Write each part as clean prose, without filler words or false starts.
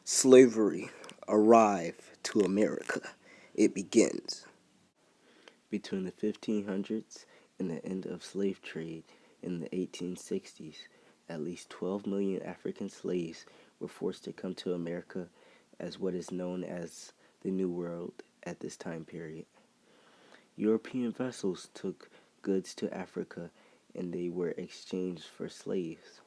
Slavery arrived to America. It begins. Between the 1500s and the end of slave trade in the 1860s, at least 12 million African slaves were forced to come to America as what is known as the New World at this time period. European vessels took goods to Africa and they were exchanged for slaves.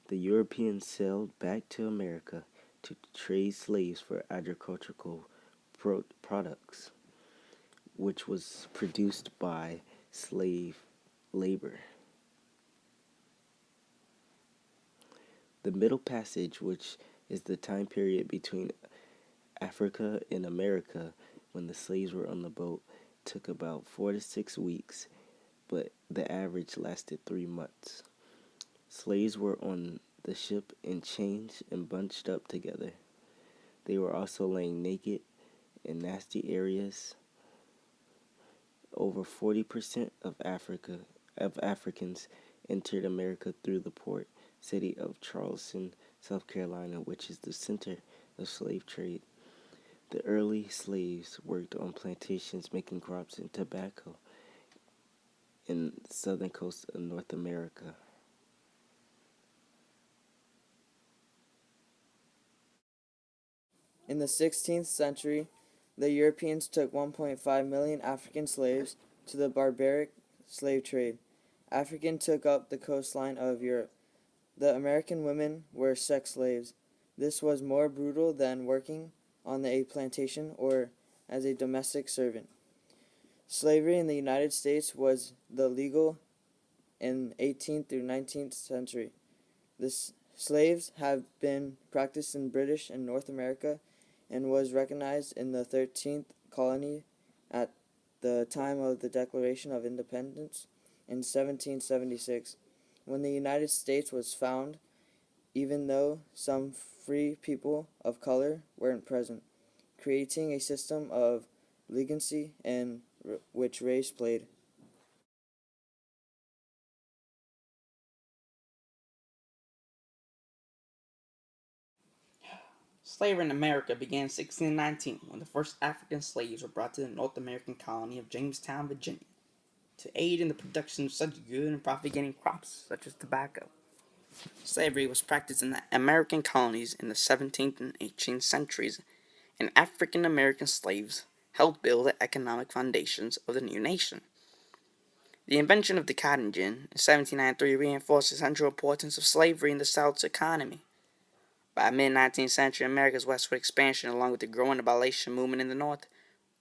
The Europeans sailed back to America to trade slaves for agricultural products, which was produced by slave labor. The Middle Passage, which is the time period between Africa and America when the slaves were on the boat, took about 4 to 6 weeks, but the average lasted 3 months. Slaves were on the ship in chains and bunched up together. They were also laying naked in nasty areas. Over 40% of Africans entered America through the port city of Charleston, South Carolina, which is the center of slave trade. The early slaves worked on plantations making crops and tobacco in the southern coast of North America. In the 16th century, the Europeans took 1.5 million African slaves to the barbaric slave trade. Africans took up the coastline of Europe. The American women were sex slaves. This was more brutal than working on a plantation or as a domestic servant. Slavery in the United States was legal in 18th through 19th century. The slaves have been practiced in British and North America and was recognized in the 13th colony at the time of the Declaration of Independence in 1776, when the United States was founded, even though some free people of color weren't present, creating a system of legacy in which race played. Slavery in America began in 1619 when the first African slaves were brought to the North American colony of Jamestown, Virginia, to aid in the production of such good and profit-getting crops such as tobacco. Slavery was practiced in the American colonies in the 17th and 18th centuries, and African American slaves helped build the economic foundations of the new nation. The invention of the cotton gin in 1793 reinforced the central importance of slavery in the South's economy. By mid-19th century, America's westward expansion, along with the growing abolition movement in the North,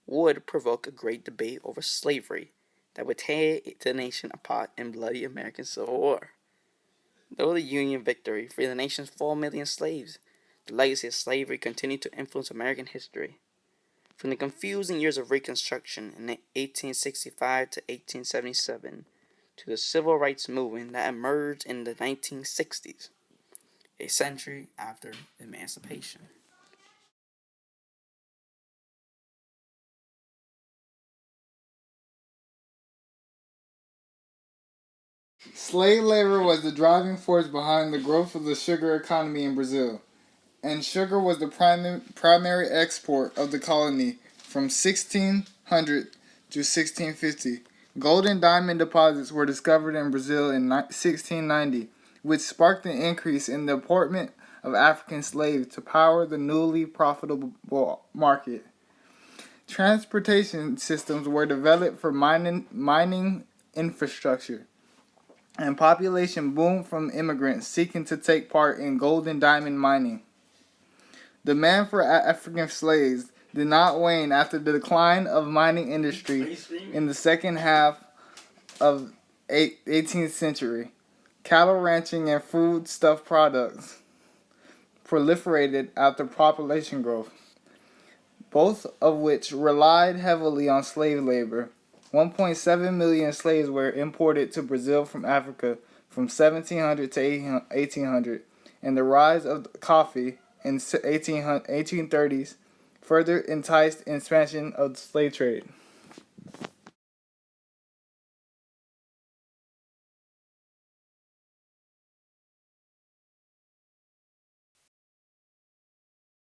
would provoke a great debate over slavery that would tear the nation apart in bloody American Civil War. Though the Union victory freed the nation's 4 million slaves, the legacy of slavery continued to influence American history. From the confusing years of Reconstruction in 1865 to 1877 to the Civil Rights Movement that emerged in the 1960s, a century after emancipation. Slave labor was the driving force behind the growth of the sugar economy in Brazil, and sugar was the primary export of the colony from 1600 to 1650. Gold and diamond deposits were discovered in Brazil in 1690, which sparked an increase in the importation of African slaves to power the newly profitable market. Transportation systems were developed for mining infrastructure, and population boomed from immigrants seeking to take part in gold and diamond mining. Demand for African slaves did not wane after the decline of mining industry in the second half of 18th century. Cattle ranching and foodstuff products proliferated after population growth, both of which relied heavily on slave labor. 1.7 million slaves were imported to Brazil from Africa from 1700 to 1800, and the rise of coffee in 1830s further enticed expansion of the slave trade.